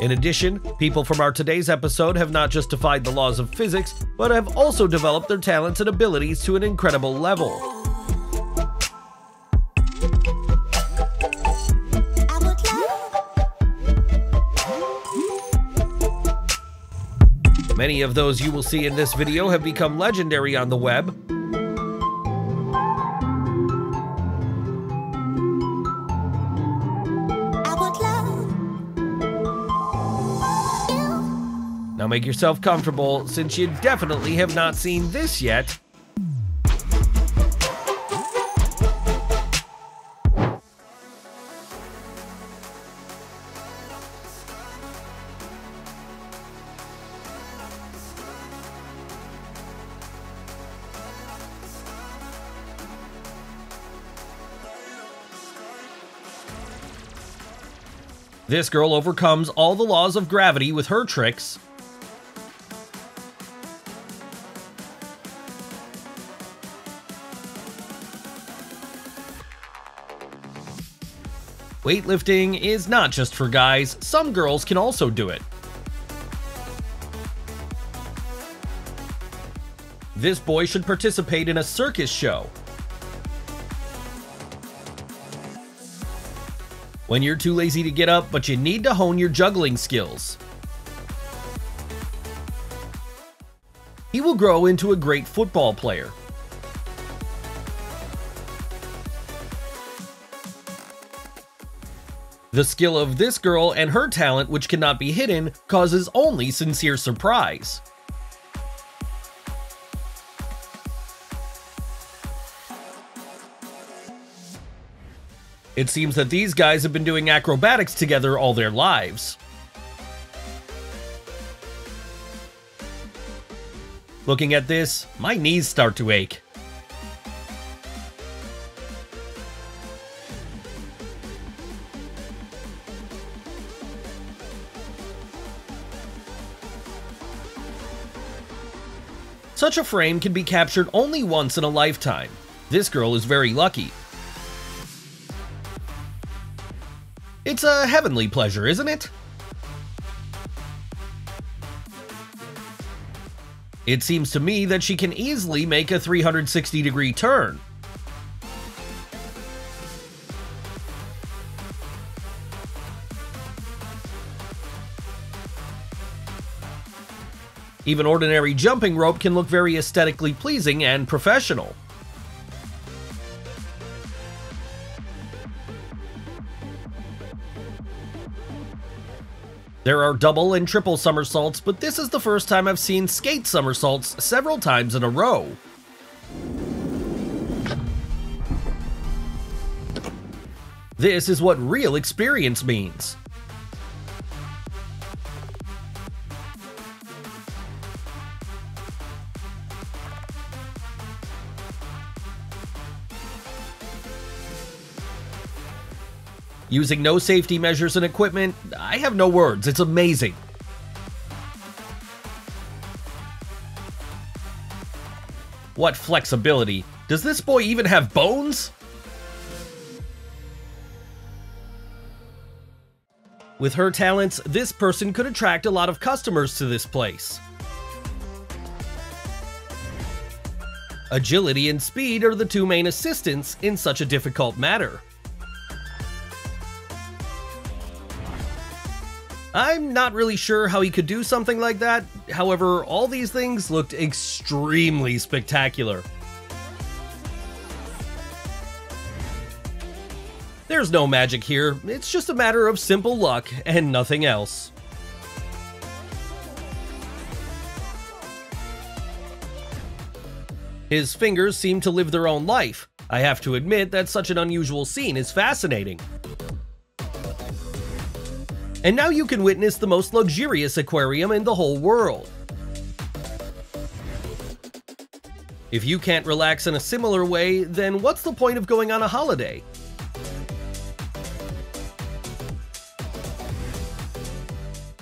In addition, people from our today's episode have not just defied the laws of physics, but have also developed their talents and abilities to an incredible level. Many of those you will see in this video have become legendary on the web. Now make yourself comfortable, since you definitely have not seen this yet. This girl overcomes all the laws of gravity with her tricks. Weightlifting is not just for guys, some girls can also do it. This boy should participate in a circus show. When you're too lazy to get up, but you need to hone your juggling skills. He will grow into a great football player. The skill of this girl and her talent, which cannot be hidden, causes only sincere surprise. It seems that these guys have been doing acrobatics together all their lives. Looking at this, my knees start to ache. Such a frame can be captured only once in a lifetime. This girl is very lucky. It's a heavenly pleasure, isn't it? It seems to me that she can easily make a 360-degree turn. Even ordinary jumping rope can look very aesthetically pleasing and professional. There are double and triple somersaults, but this is the first time I've seen skate somersaults several times in a row. This is what real experience means. Using no safety measures and equipment, I have no words, it's amazing. What flexibility! Does this boy even have bones? With her talents, this person could attract a lot of customers to this place. Agility and speed are the two main assistants in such a difficult matter. I'm not really sure how he could do something like that, however, all these things looked extremely spectacular. There's no magic here, it's just a matter of simple luck and nothing else. His fingers seem to live their own life. I have to admit that such an unusual scene is fascinating. And now you can witness the most luxurious aquarium in the whole world. If you can't relax in a similar way, then what's the point of going on a holiday?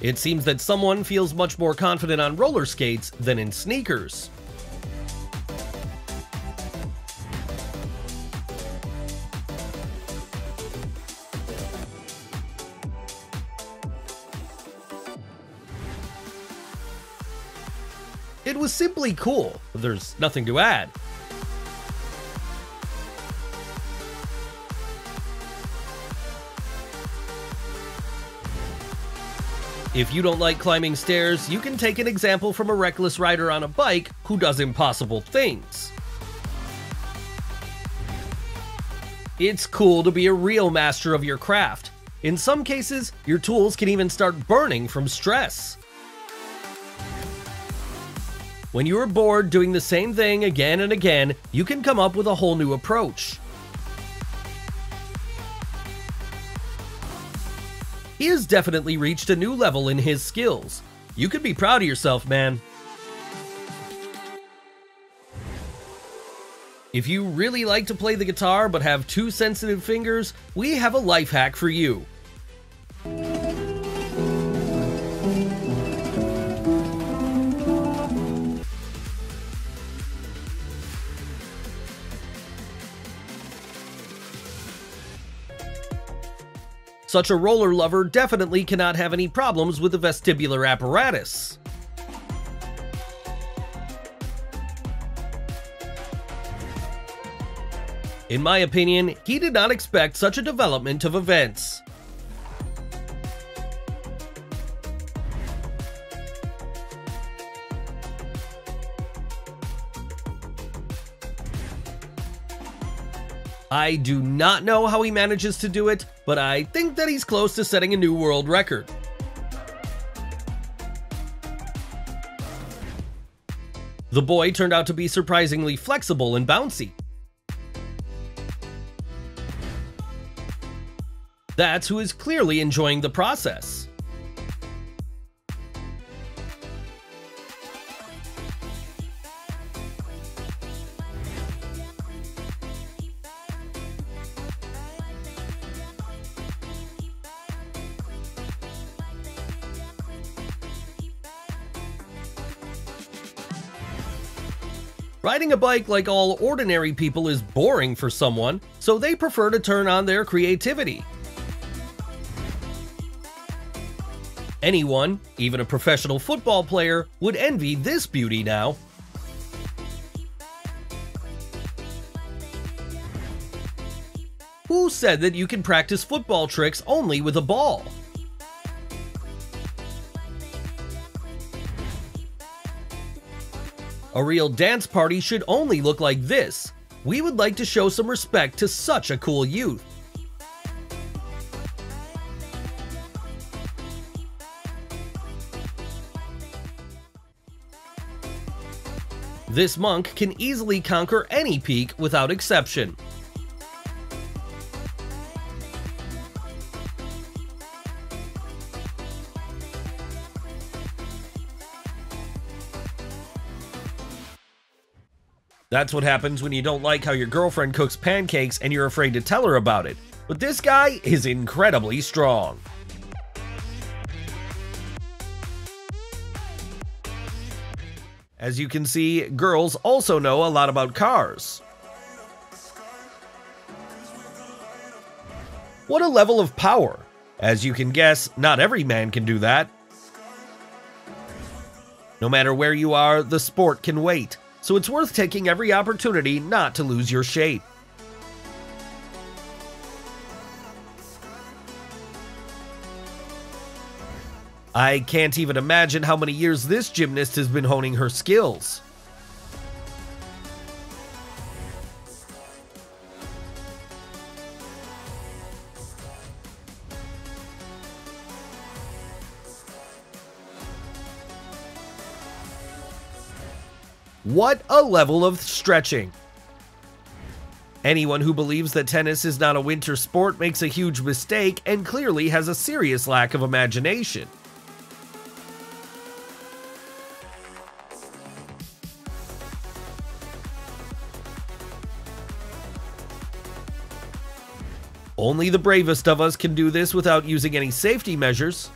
It seems that someone feels much more confident on roller skates than in sneakers. It was simply cool. There's nothing to add. If you don't like climbing stairs, you can take an example from a reckless rider on a bike who does impossible things. It's cool to be a real master of your craft. In some cases, your tools can even start burning from stress. When you are bored doing the same thing again and again, you can come up with a whole new approach. He has definitely reached a new level in his skills. You could be proud of yourself, man. If you really like to play the guitar but have too sensitive fingers, we have a life hack for you. Such a roller lover definitely cannot have any problems with the vestibular apparatus. In my opinion, he did not expect such a development of events. I do not know how he manages to do it, but I think that he's close to setting a new world record. The boy turned out to be surprisingly flexible and bouncy. That's who is clearly enjoying the process. Riding a bike like all ordinary people is boring for someone, so they prefer to turn on their creativity. Anyone, even a professional football player, would envy this beauty now. Who said that you can practice football tricks only with a ball? A real dance party should only look like this. We would like to show some respect to such a cool youth. This monk can easily conquer any peak without exception. That's what happens when you don't like how your girlfriend cooks pancakes and you're afraid to tell her about it. But this guy is incredibly strong. As you can see, girls also know a lot about cars. What a level of power! As you can guess, not every man can do that. No matter where you are, the sport can wait, so it's worth taking every opportunity not to lose your shape. I can't even imagine how many years this gymnast has been honing her skills. What a level of stretching! Anyone who believes that tennis is not a winter sport makes a huge mistake and clearly has a serious lack of imagination. Only the bravest of us can do this without using any safety measures.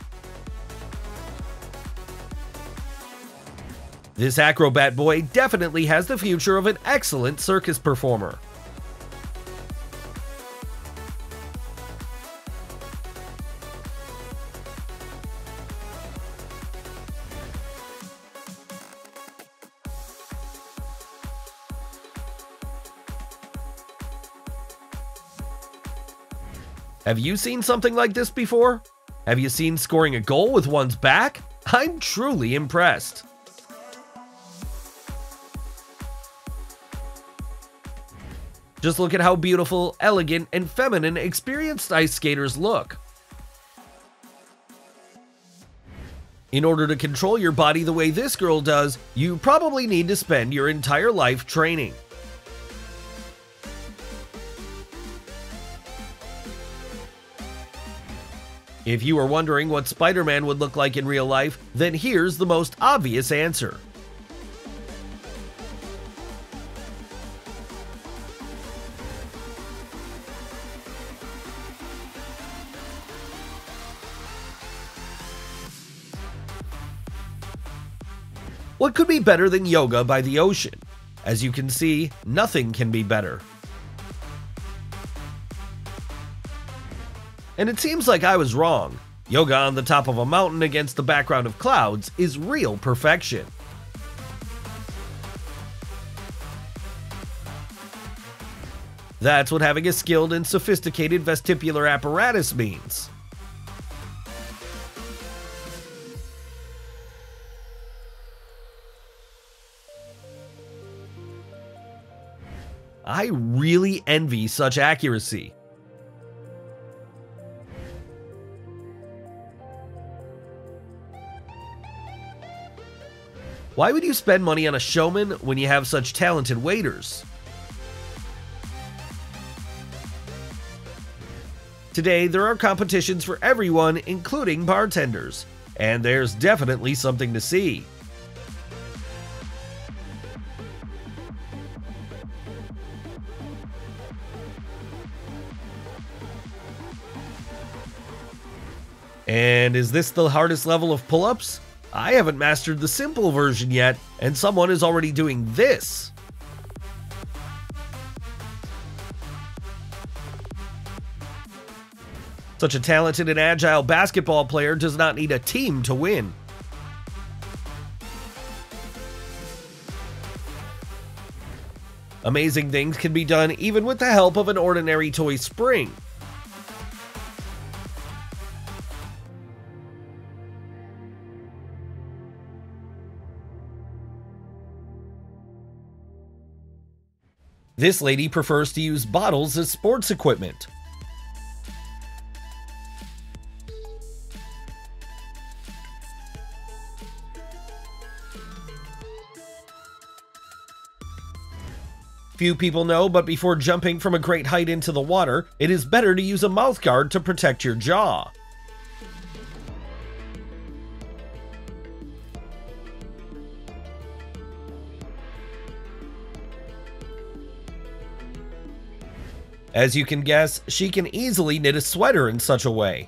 This acrobat boy definitely has the future of an excellent circus performer. Have you seen something like this before? Have you seen scoring a goal with one's back? I'm truly impressed. Just look at how beautiful, elegant, and feminine experienced ice skaters look. In order to control your body the way this girl does, you probably need to spend your entire life training. If you are wondering what Spider-Man would look like in real life, then here's the most obvious answer. What could be better than yoga by the ocean? As you can see, nothing can be better. And it seems like I was wrong. Yoga on the top of a mountain against the background of clouds is real perfection. That's what having a skilled and sophisticated vestibular apparatus means. I really envy such accuracy. Why would you spend money on a showman when you have such talented waiters? Today, there are competitions for everyone, including bartenders, and there's definitely something to see. And is this the hardest level of pull-ups? I haven't mastered the simple version yet, and someone is already doing this. Such a talented and agile basketball player does not need a team to win. Amazing things can be done even with the help of an ordinary toy spring. This lady prefers to use bottles as sports equipment. Few people know, but before jumping from a great height into the water, it is better to use a mouth guard to protect your jaw. As you can guess, she can easily knit a sweater in such a way.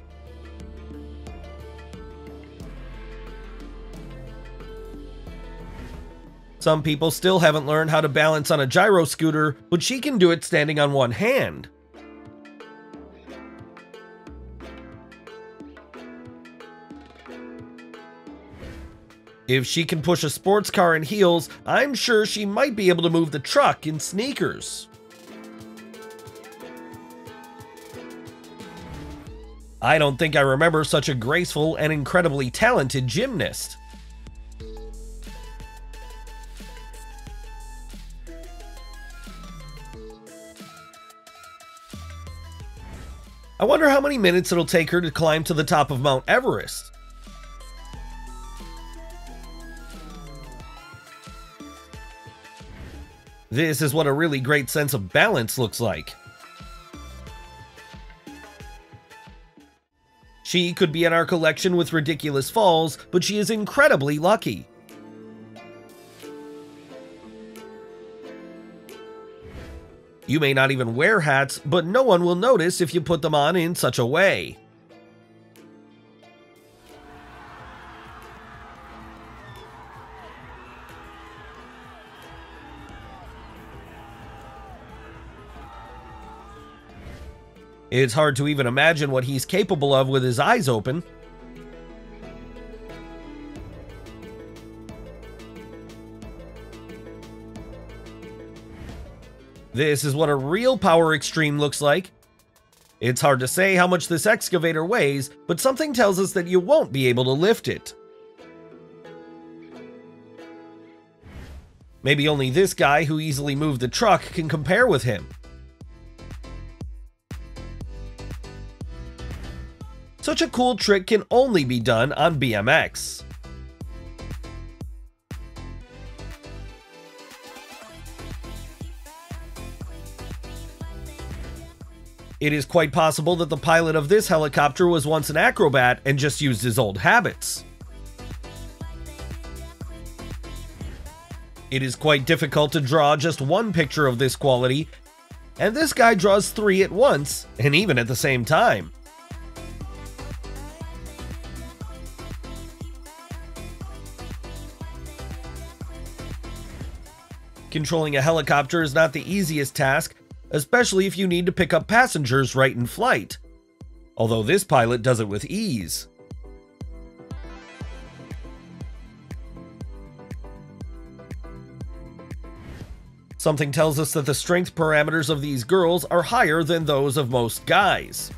Some people still haven't learned how to balance on a gyro scooter, but she can do it standing on one hand. If she can push a sports car in heels, I'm sure she might be able to move the truck in sneakers. I don't think I remember such a graceful and incredibly talented gymnast. I wonder how many minutes it'll take her to climb to the top of Mount Everest. This is what a really great sense of balance looks like. She could be in our collection with ridiculous falls, but she is incredibly lucky. You may not even wear hats, but no one will notice if you put them on in such a way. It's hard to even imagine what he's capable of with his eyes open. This is what a real power extreme looks like. It's hard to say how much this excavator weighs, but something tells us that you won't be able to lift it. Maybe only this guy who easily moved the truck can compare with him. Such a cool trick can only be done on BMX. It is quite possible that the pilot of this helicopter was once an acrobat and just used his old habits. It is quite difficult to draw just one picture of this quality, and this guy draws 3 at once, and even at the same time. Controlling a helicopter is not the easiest task, especially if you need to pick up passengers right in flight, although this pilot does it with ease. Something tells us that the strength parameters of these girls are higher than those of most guys.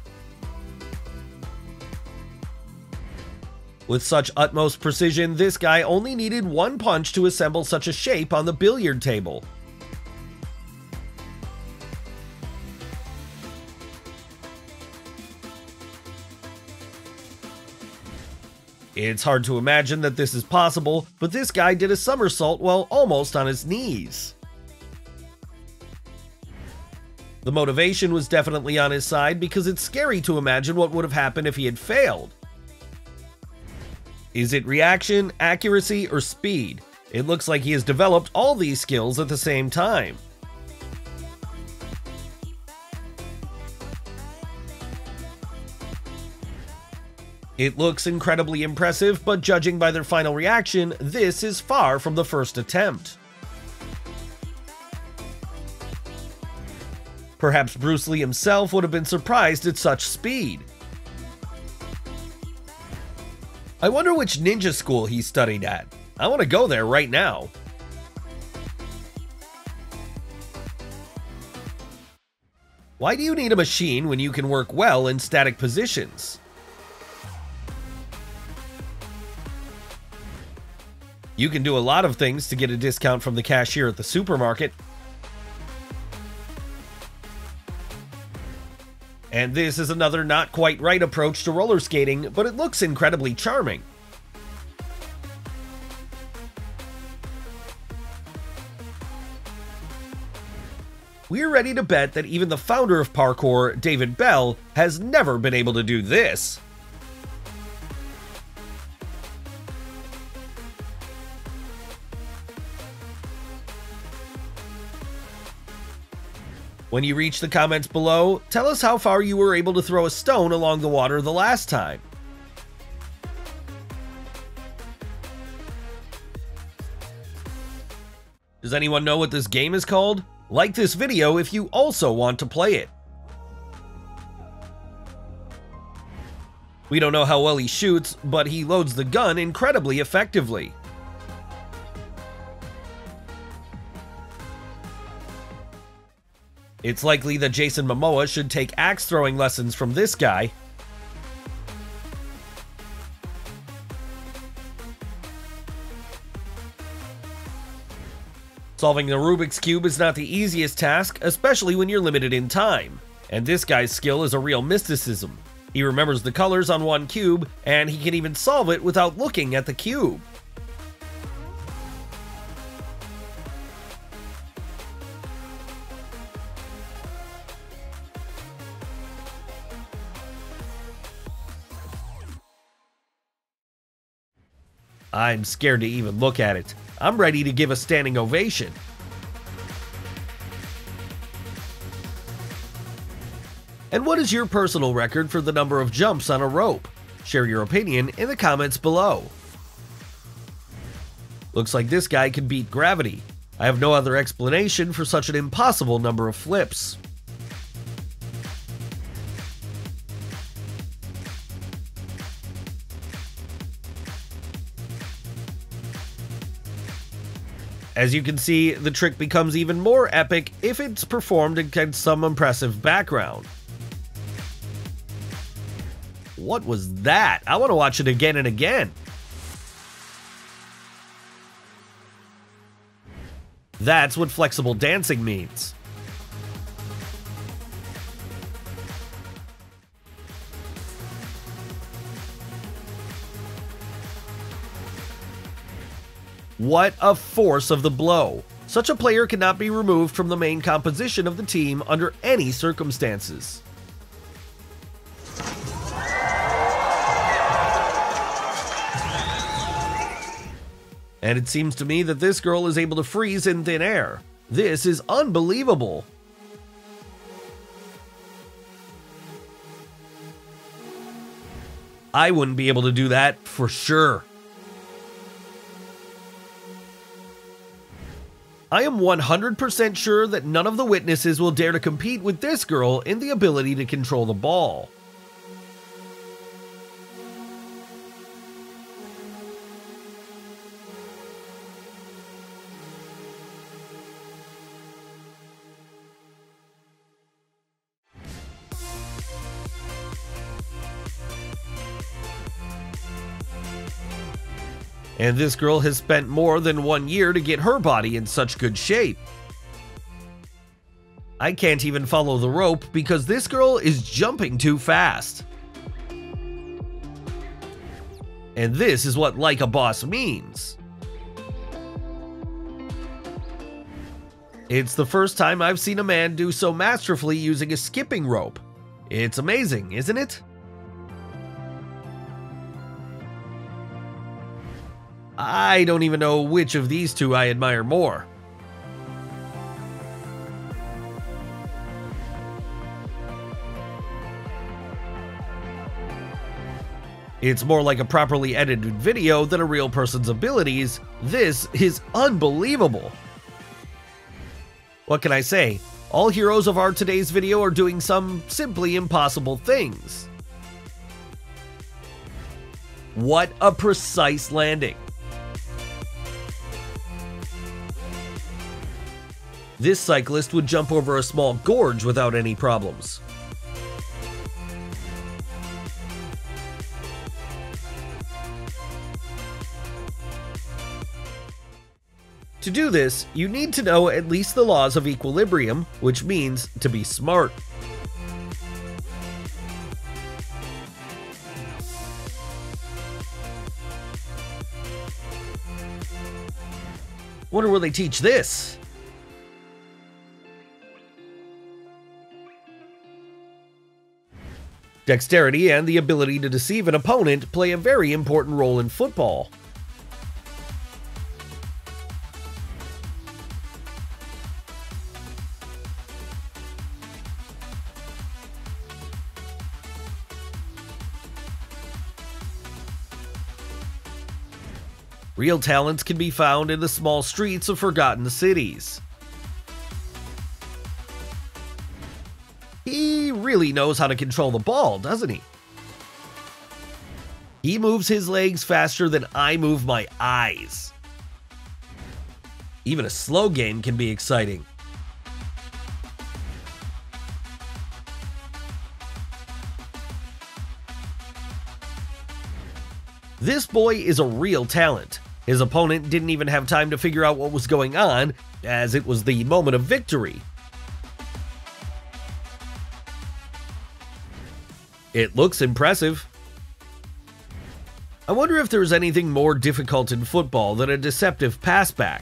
With such utmost precision, this guy only needed one punch to assemble such a shape on the billiard table. It's hard to imagine that this is possible, but this guy did a somersault while almost on his knees. The motivation was definitely on his side because it's scary to imagine what would have happened if he had failed. Is it reaction, accuracy, or speed? It looks like he has developed all these skills at the same time. It looks incredibly impressive, but judging by their final reaction, this is far from the first attempt. Perhaps Bruce Lee himself would have been surprised at such speed. I wonder which ninja school he studied at. I want to go there right now. Why do you need a machine when you can work well in static positions? You can do a lot of things to get a discount from the cashier at the supermarket. And this is another not quite right approach to roller skating, but it looks incredibly charming. We're ready to bet that even the founder of parkour, David Bell, has never been able to do this. When you reach the comments below, tell us how far you were able to throw a stone along the water the last time. Does anyone know what this game is called? Like this video if you also want to play it. We don't know how well he shoots, but he loads the gun incredibly effectively. It's likely that Jason Momoa should take axe throwing lessons from this guy. Solving the Rubik's Cube is not the easiest task, especially when you're limited in time. And this guy's skill is a real mysticism. He remembers the colors on one cube, and he can even solve it without looking at the cube. I'm scared to even look at it. I'm ready to give a standing ovation. And what is your personal record for the number of jumps on a rope? Share your opinion in the comments below. Looks like this guy can beat gravity. I have no other explanation for such an impossible number of flips. As you can see, the trick becomes even more epic if it's performed against some impressive background. What was that? I want to watch it again and again. That's what flexible dancing means. What a force of the blow. Such a player cannot be removed from the main composition of the team under any circumstances. And it seems to me that this girl is able to freeze in thin air. This is unbelievable. I wouldn't be able to do that for sure. I am 100% sure that none of the witnesses will dare to compete with this girl in the ability to control the ball. And this girl has spent more than 1 year to get her body in such good shape. I can't even follow the rope because this girl is jumping too fast. And this is what like a boss means. It's the first time I've seen a man do so masterfully using a skipping rope. It's amazing, isn't it? I don't even know which of these two I admire more. It's more like a properly edited video than a real person's abilities. This is unbelievable. What can I say? All heroes of our today's video are doing some simply impossible things. What a precise landing. This cyclist would jump over a small gorge without any problems. To do this, you need to know at least the laws of equilibrium, which means to be smart. Wonder where they teach this? Dexterity and the ability to deceive an opponent play a very important role in football. Real talents can be found in the small streets of forgotten cities. He really knows how to control the ball, doesn't he? He moves his legs faster than I move my eyes. Even a slow game can be exciting. This boy is a real talent. His opponent didn't even have time to figure out what was going on, as it was the moment of victory. It looks impressive. I wonder if there's anything more difficult in football than a deceptive passback.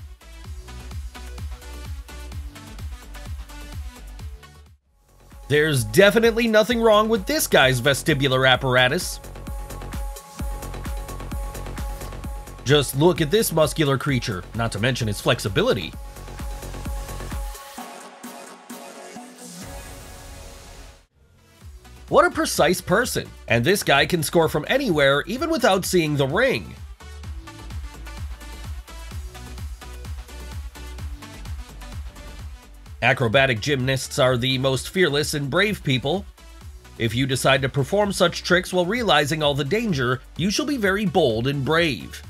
There's definitely nothing wrong with this guy's vestibular apparatus. Just look at this muscular creature, not to mention his flexibility. What a precise person, and this guy can score from anywhere even without seeing the ring. Acrobatic gymnasts are the most fearless and brave people. If you decide to perform such tricks while realizing all the danger, you shall be very bold and brave.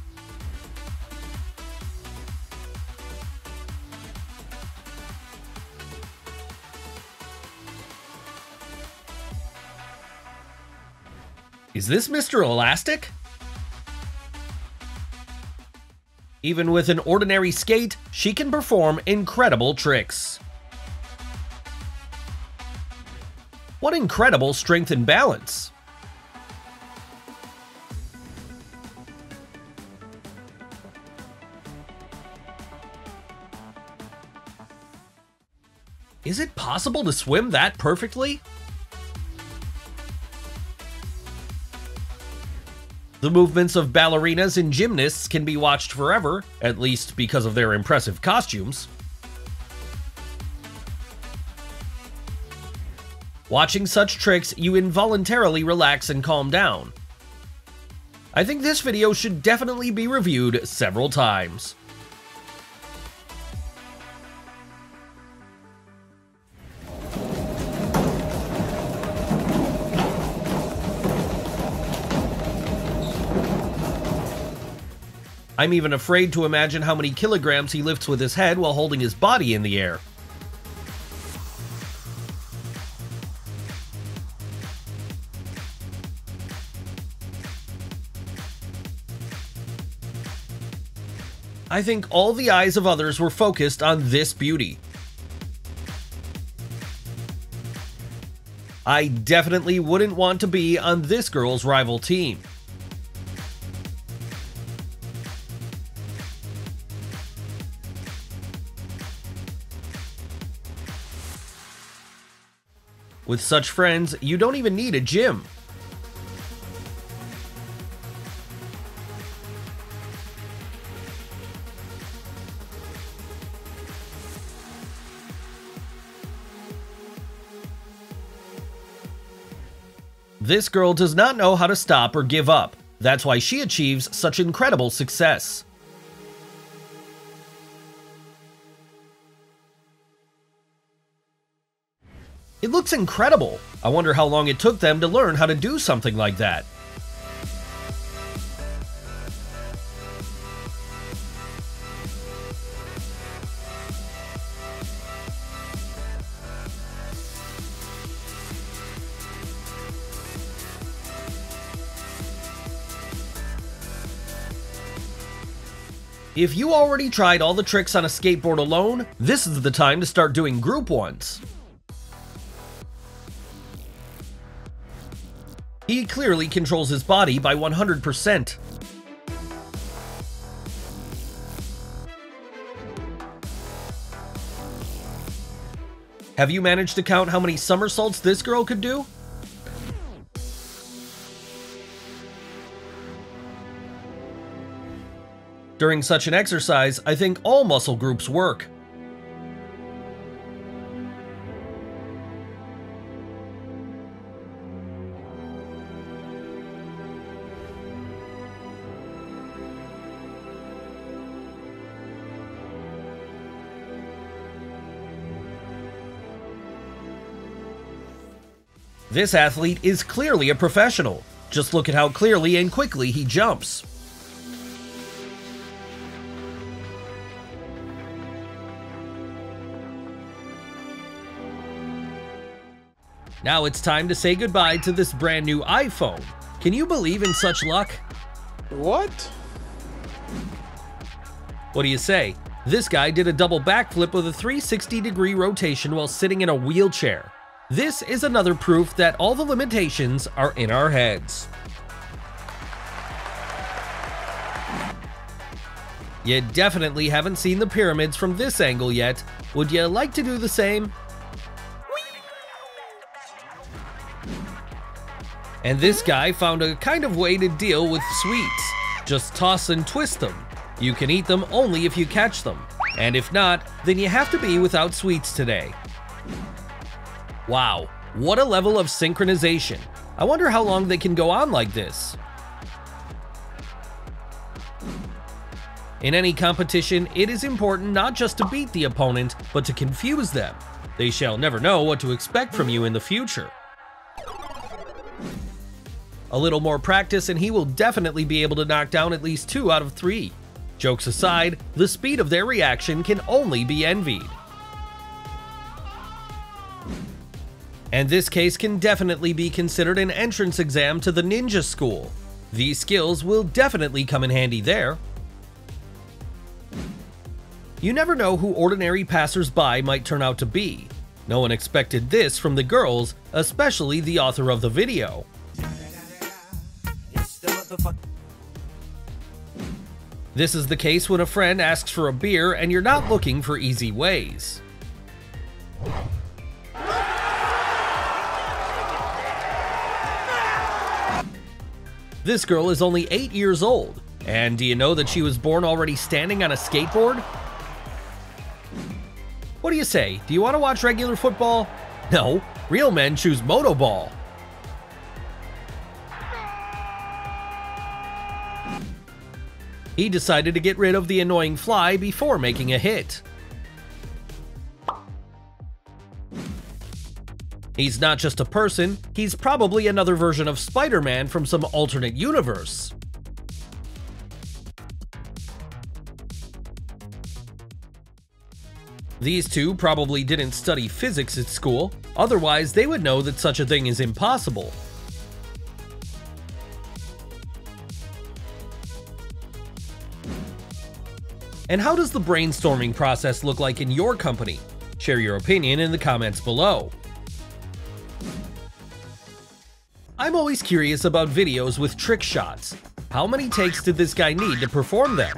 Is this Mr. Elastic? Even with an ordinary skate, she can perform incredible tricks. What incredible strength and balance! Is it possible to swim that perfectly? The movements of ballerinas and gymnasts can be watched forever, at least because of their impressive costumes. Watching such tricks, you involuntarily relax and calm down. I think this video should definitely be reviewed several times. I'm even afraid to imagine how many kilograms he lifts with his head while holding his body in the air. I think all the eyes of others were focused on this beauty. I definitely wouldn't want to be on this girl's rival team. With such friends, you don't even need a gym. This girl does not know how to stop or give up. That's why she achieves such incredible success. It looks incredible. I wonder how long it took them to learn how to do something like that. If you already tried all the tricks on a skateboard alone, this is the time to start doing group ones. He clearly controls his body by 100%. Have you managed to count how many somersaults this girl could do? During such an exercise, I think all muscle groups work. This athlete is clearly a professional. Just look at how clearly and quickly he jumps. Now it's time to say goodbye to this brand new iPhone. Can you believe in such luck? What? What do you say? This guy did a double backflip with a 360-degree rotation while sitting in a wheelchair. This is another proof that all the limitations are in our heads. You definitely haven't seen the pyramids from this angle yet. Would you like to do the same? And this guy found a kind of way to deal with sweets. Just toss and twist them. You can eat them only if you catch them. And if not, then you have to be without sweets today. Wow, what a level of synchronization. I wonder how long they can go on like this. In any competition, it is important not just to beat the opponent, but to confuse them. They shall never know what to expect from you in the future. A little more practice and he will definitely be able to knock down at least 2 out of 3. Jokes aside, the speed of their reaction can only be envied. And this case can definitely be considered an entrance exam to the ninja school. These skills will definitely come in handy there. You never know who ordinary passers-by might turn out to be. No one expected this from the girls, especially the author of the video. This is the case when a friend asks for a beer and you're not looking for easy ways. This girl is only 8 years old, and do you know that she was born already standing on a skateboard? What do you say? Do you want to watch regular football? No, real men choose motoball. He decided to get rid of the annoying fly before making a hit. He's not just a person, he's probably another version of Spider-Man from some alternate universe. These two probably didn't study physics at school, otherwise they would know that such a thing is impossible. And how does the brainstorming process look like in your company? Share your opinion in the comments below. I'm always curious about videos with trick shots. How many takes did this guy need to perform them?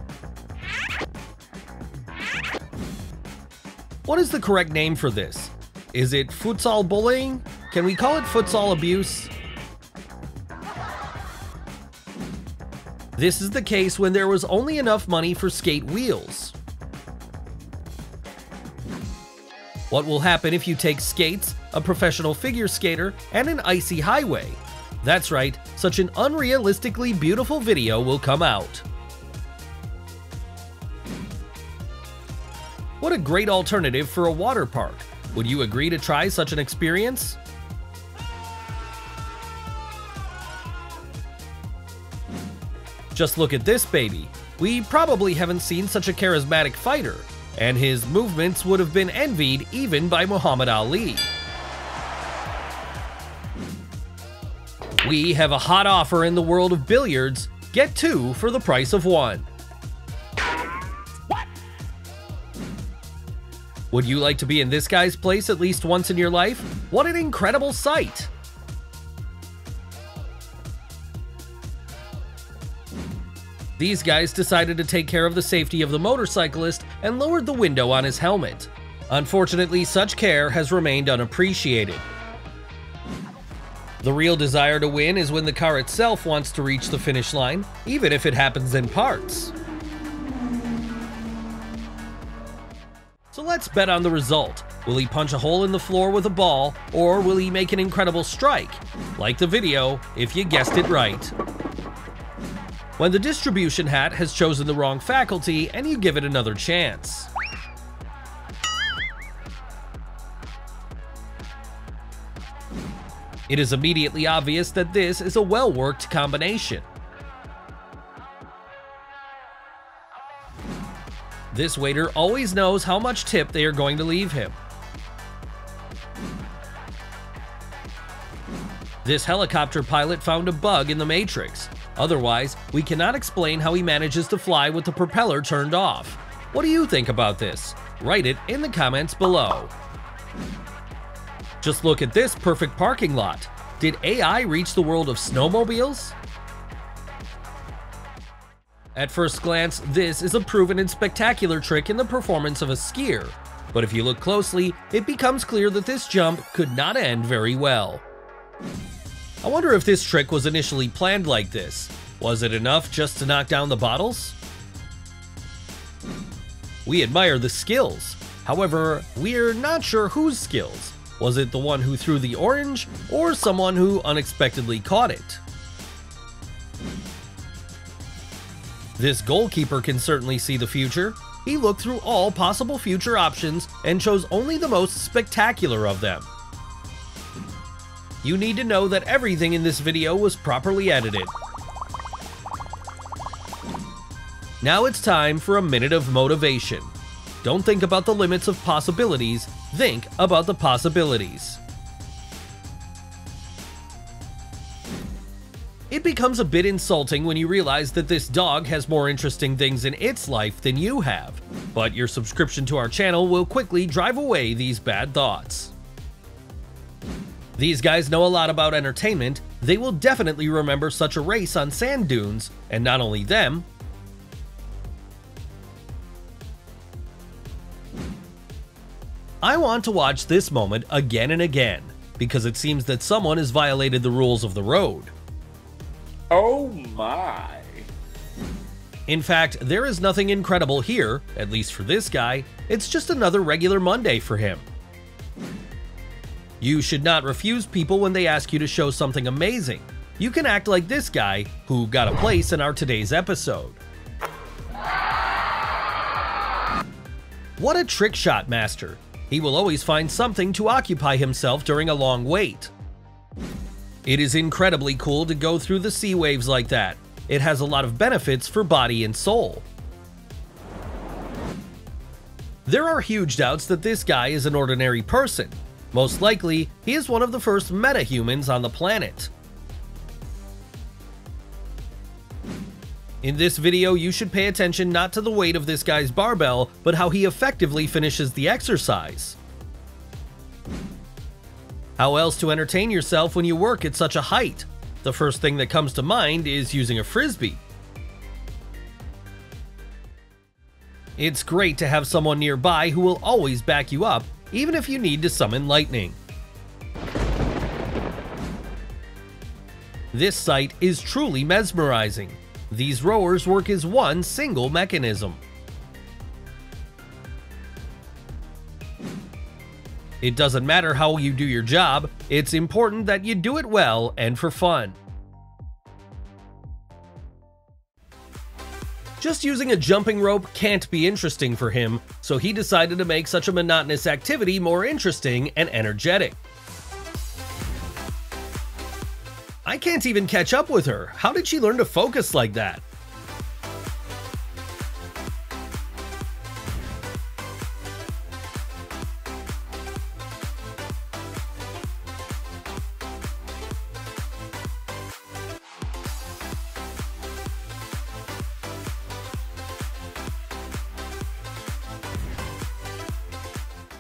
What is the correct name for this? Is it futsal bullying? Can we call it futsal abuse? This is the case when there was only enough money for skate wheels. What will happen if you take skates, a professional figure skater, and an icy highway? That's right, such an unrealistically beautiful video will come out. What a great alternative for a water park. Would you agree to try such an experience? Just look at this baby. We probably haven't seen such a charismatic fighter, and his movements would have been envied even by Muhammad Ali. We have a hot offer in the world of billiards. Get 2 for the price of 1. What? Would you like to be in this guy's place at least once in your life? What an incredible sight! These guys decided to take care of the safety of the motorcyclist and lowered the window on his helmet. Unfortunately, such care has remained unappreciated. The real desire to win is when the car itself wants to reach the finish line, even if it happens in parts. So let's bet on the result. Will he punch a hole in the floor with a ball, or will he make an incredible strike? Like the video if you guessed it right. When the distribution hat has chosen the wrong faculty and you give it another chance. It is immediately obvious that this is a well-worked combination. This waiter always knows how much tip they are going to leave him. This helicopter pilot found a bug in the Matrix. Otherwise, we cannot explain how he manages to fly with the propeller turned off. What do you think about this? Write it in the comments below. Just look at this perfect parking lot. Did AI reach the world of snowmobiles? At first glance, this is a proven and spectacular trick in the performance of a skier. But if you look closely, it becomes clear that this jump could not end very well. I wonder if this trick was initially planned like this. Was it enough just to knock down the bottles? We admire the skills. However, we're not sure whose skills. Was it the one who threw the orange, or someone who unexpectedly caught it? This goalkeeper can certainly see the future. He looked through all possible future options and chose only the most spectacular of them. You need to know that everything in this video was properly edited. Now it's time for a minute of motivation. Don't think about the limits of possibilities, think about the possibilities. It becomes a bit insulting when you realize that this dog has more interesting things in its life than you have, but your subscription to our channel will quickly drive away these bad thoughts. These guys know a lot about entertainment. They will definitely remember such a race on sand dunes, and not only them, I want to watch this moment again and again, because it seems that someone has violated the rules of the road. Oh my. In fact, there is nothing incredible here, at least for this guy. It's just another regular Monday for him. You should not refuse people when they ask you to show something amazing. You can act like this guy, who got a place in our today's episode. What a trick shot master. He will always find something to occupy himself during a long wait. It is incredibly cool to go through the sea waves like that. It has a lot of benefits for body and soul. There are huge doubts that this guy is an ordinary person. Most likely, he is one of the first meta-humans on the planet. In this video, you should pay attention not to the weight of this guy's barbell, but how he effectively finishes the exercise. How else to entertain yourself when you work at such a height? The first thing that comes to mind is using a frisbee. It's great to have someone nearby who will always back you up, even if you need to summon lightning. This sight is truly mesmerizing. These rowers work as one single mechanism. It doesn't matter how you do your job, it's important that you do it well and for fun. Just using a jumping rope can't be interesting for him, so he decided to make such a monotonous activity more interesting and energetic. I can't even catch up with her. How did she learn to focus like that?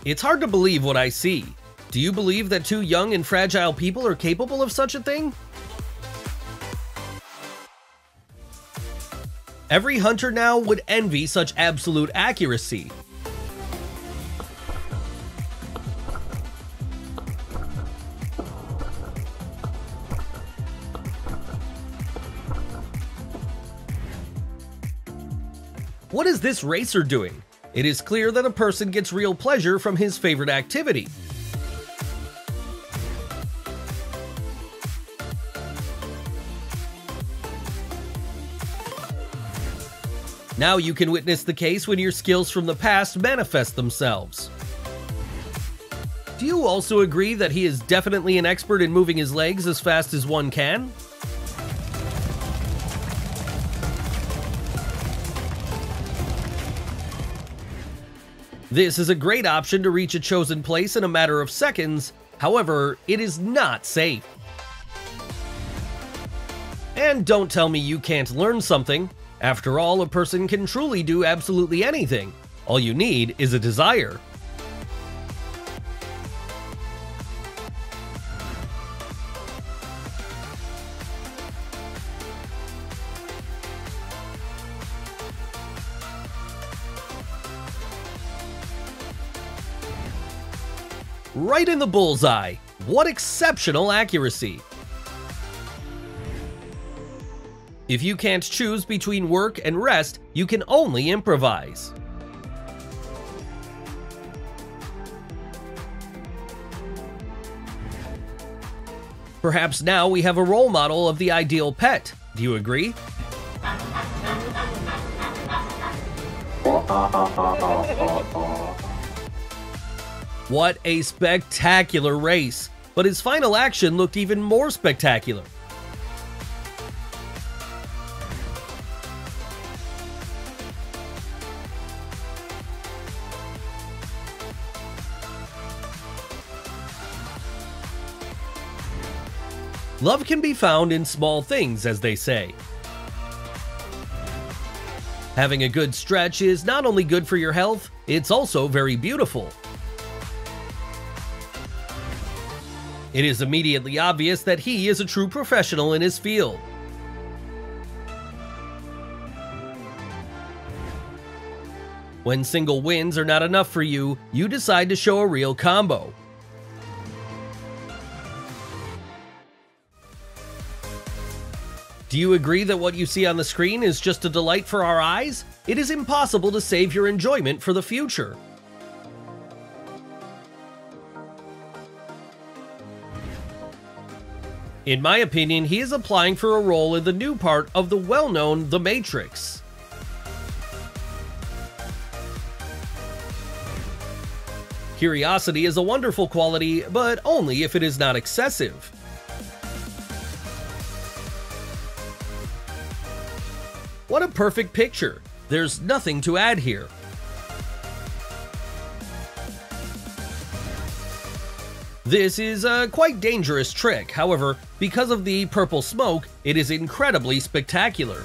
It's hard to believe what I see. Do you believe that two young and fragile people are capable of such a thing? Every hunter now would envy such absolute accuracy. What is this racer doing? It is clear that a person gets real pleasure from his favorite activity. Now you can witness the case when your skills from the past manifest themselves. Do you also agree that he is definitely an expert in moving his legs as fast as one can? This is a great option to reach a chosen place in a matter of seconds. However, it is not safe. And don't tell me you can't learn something. After all, a person can truly do absolutely anything. All you need is a desire. Right in the bullseye. What exceptional accuracy! If you can't choose between work and rest, you can only improvise. Perhaps now we have a role model of the ideal pet. Do you agree? What a spectacular race! But his final action looked even more spectacular. Love can be found in small things, as they say. Having a good stretch is not only good for your health, it's also very beautiful. It is immediately obvious that he is a true professional in his field. When single wins are not enough for you, you decide to show a real combo. Do you agree that what you see on the screen is just a delight for our eyes? It is impossible to save your enjoyment for the future. In my opinion, he is applying for a role in the new part of the well-known The Matrix. Curiosity is a wonderful quality, but only if it is not excessive. What a perfect picture! There's nothing to add here. This is a quite dangerous trick, however, because of the purple smoke, it is incredibly spectacular.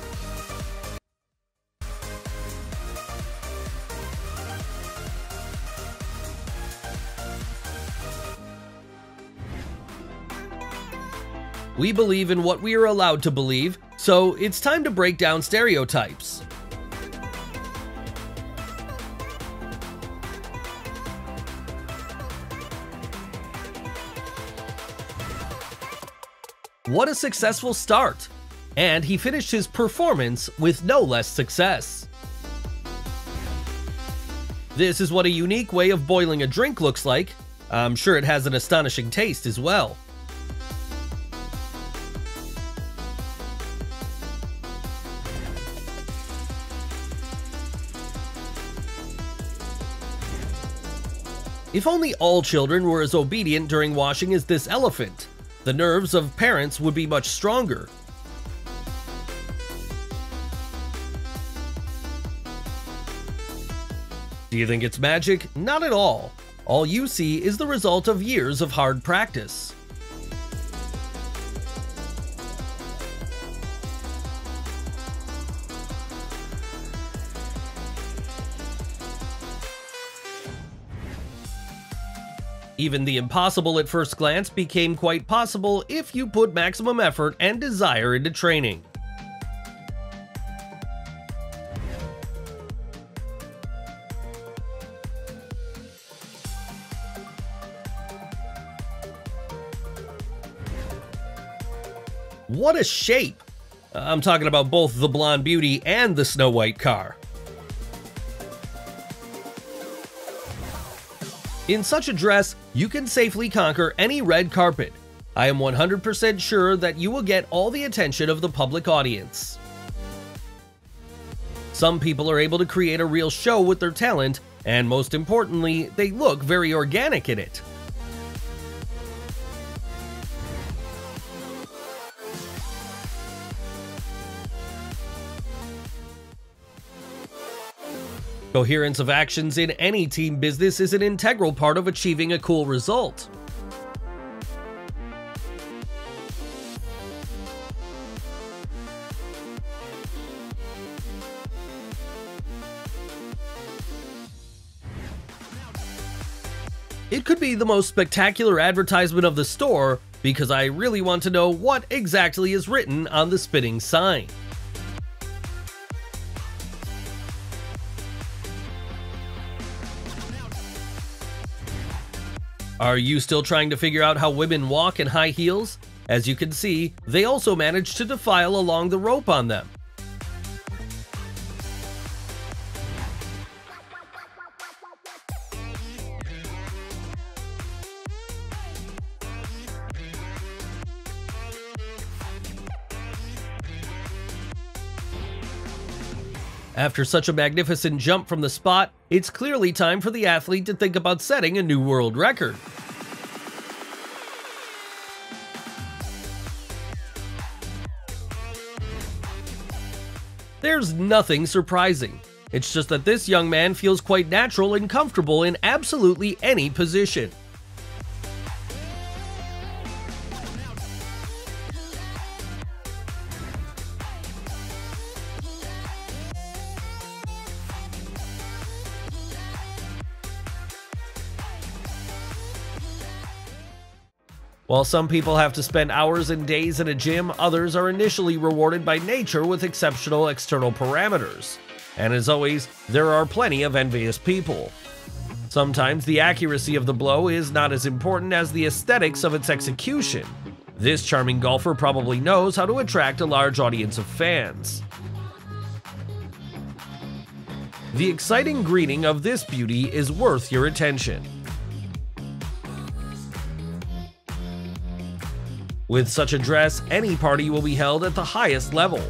We believe in what we are allowed to believe, so it's time to break down stereotypes. What a successful start! And he finished his performance with no less success. This is what a unique way of boiling a drink looks like. I'm sure it has an astonishing taste as well. If only all children were as obedient during washing as this elephant, the nerves of parents would be much stronger. Do you think it's magic? Not at all. All you see is the result of years of hard practice. Even the impossible at first glance became quite possible if you put maximum effort and desire into training. What a shape! I'm talking about both the Blonde Beauty and the Snow White car. In such a dress, you can safely conquer any red carpet. I am 100% sure that you will get all the attention of the public audience. Some people are able to create a real show with their talent, and most importantly, they look very organic in it. Coherence of actions in any team business is an integral part of achieving a cool result. It could be the most spectacular advertisement of the store because I really want to know what exactly is written on the spinning sign. Are you still trying to figure out how women walk in high heels? As you can see, they also managed to defile along the rope on them. After such a magnificent jump from the spot, it's clearly time for the athlete to think about setting a new world record. There's nothing surprising. It's just that this young man feels quite natural and comfortable in absolutely any position. While some people have to spend hours and days in a gym, others are initially rewarded by nature with exceptional external parameters. And as always, there are plenty of envious people. Sometimes the accuracy of the blow is not as important as the aesthetics of its execution. This charming golfer probably knows how to attract a large audience of fans. The exciting greeting of this beauty is worth your attention. With such a dress, any party will be held at the highest level.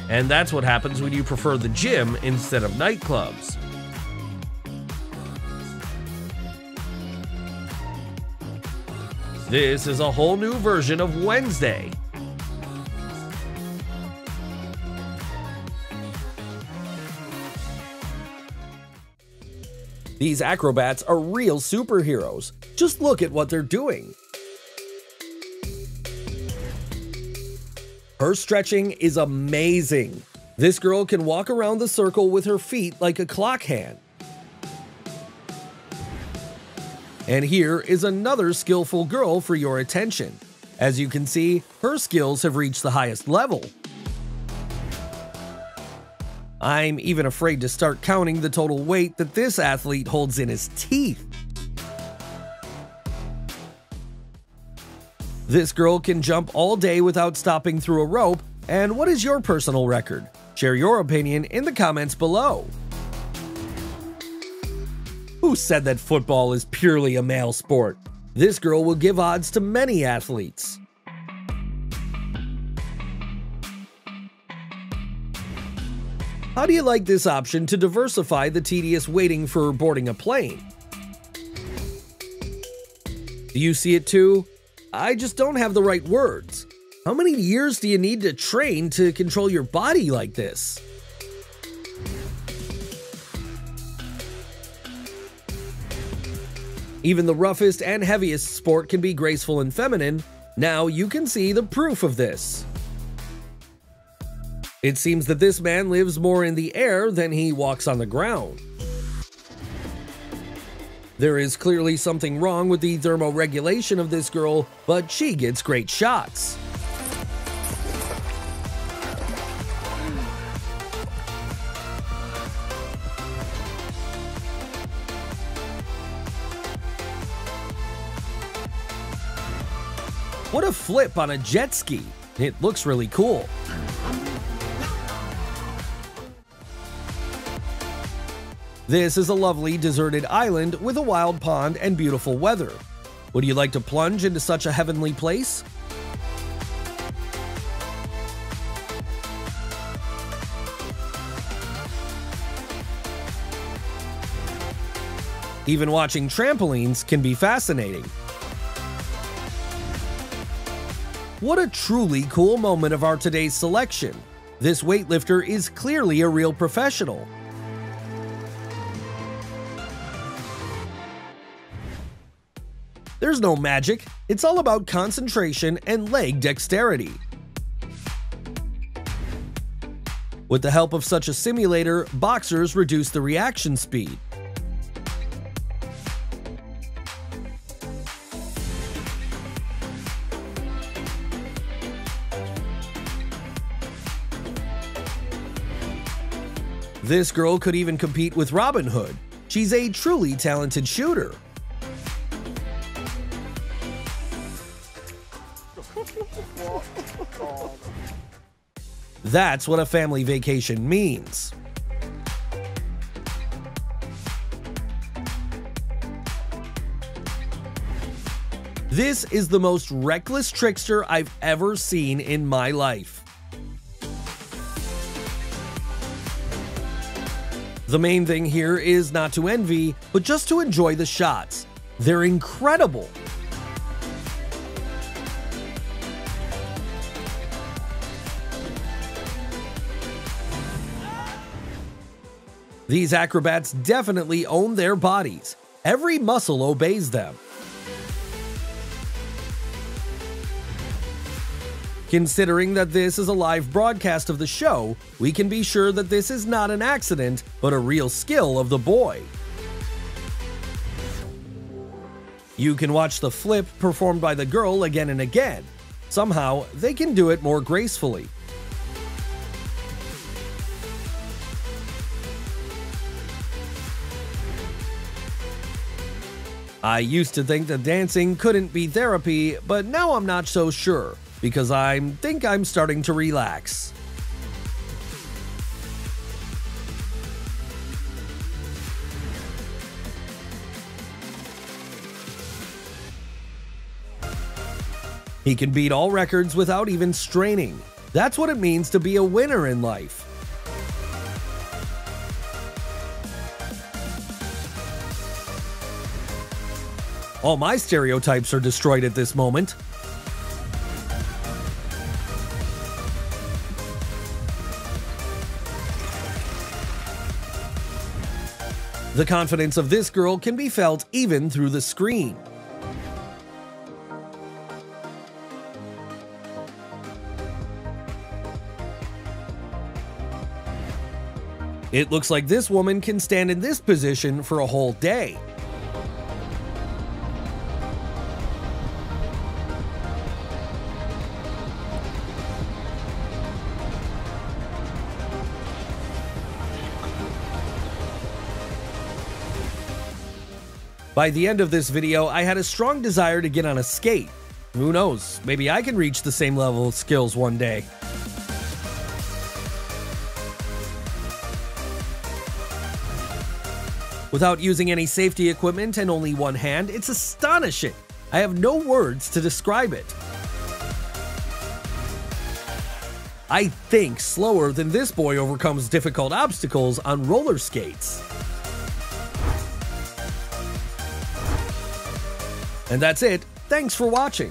And that's what happens when you prefer the gym instead of nightclubs. This is a whole new version of Wednesday. These acrobats are real superheroes. Just look at what they're doing. Her stretching is amazing. This girl can walk around the circle with her feet like a clock hand. And here is another skillful girl for your attention. As you can see, her skills have reached the highest level. I'm even afraid to start counting the total weight that this athlete holds in his teeth. This girl can jump all day without stopping through a rope, and what is your personal record? Share your opinion in the comments below. Who said that football is purely a male sport? This girl will give odds to many athletes. How do you like this option to diversify the tedious waiting for boarding a plane? Do you see it too? I just don't have the right words. How many years do you need to train to control your body like this? Even the roughest and heaviest sport can be graceful and feminine. Now you can see the proof of this. It seems that this man lives more in the air than he walks on the ground. There is clearly something wrong with the thermoregulation of this girl, but she gets great shots. What a flip on a jet ski! It looks really cool. This is a lovely deserted island with a wild pond and beautiful weather. Would you like to plunge into such a heavenly place? Even watching trampolines can be fascinating. What a truly cool moment of our today's selection. This weightlifter is clearly a real professional. There's no magic, it's all about concentration and leg dexterity. With the help of such a simulator, boxers reduce the reaction speed. This girl could even compete with Robin Hood. She's a truly talented shooter. That's what a family vacation means. This is the most reckless trickster I've ever seen in my life. The main thing here is not to envy, but just to enjoy the shots. They're incredible. These acrobats definitely own their bodies. Every muscle obeys them. Considering that this is a live broadcast of the show, we can be sure that this is not an accident, but a real skill of the boy. You can watch the flip performed by the girl again and again. Somehow, they can do it more gracefully. I used to think that dancing couldn't be therapy, but now I'm not so sure, because I think I'm starting to relax. He can beat all records without even straining. That's what it means to be a winner in life. All my stereotypes are destroyed at this moment. The confidence of this girl can be felt even through the screen. It looks like this woman can stand in this position for a whole day. By the end of this video, I had a strong desire to get on a skate. Who knows, maybe I can reach the same level of skills one day. Without using any safety equipment and only one hand, it's astonishing. I have no words to describe it. I think slower than this boy overcomes difficult obstacles on roller skates. And that's it. Thanks for watching.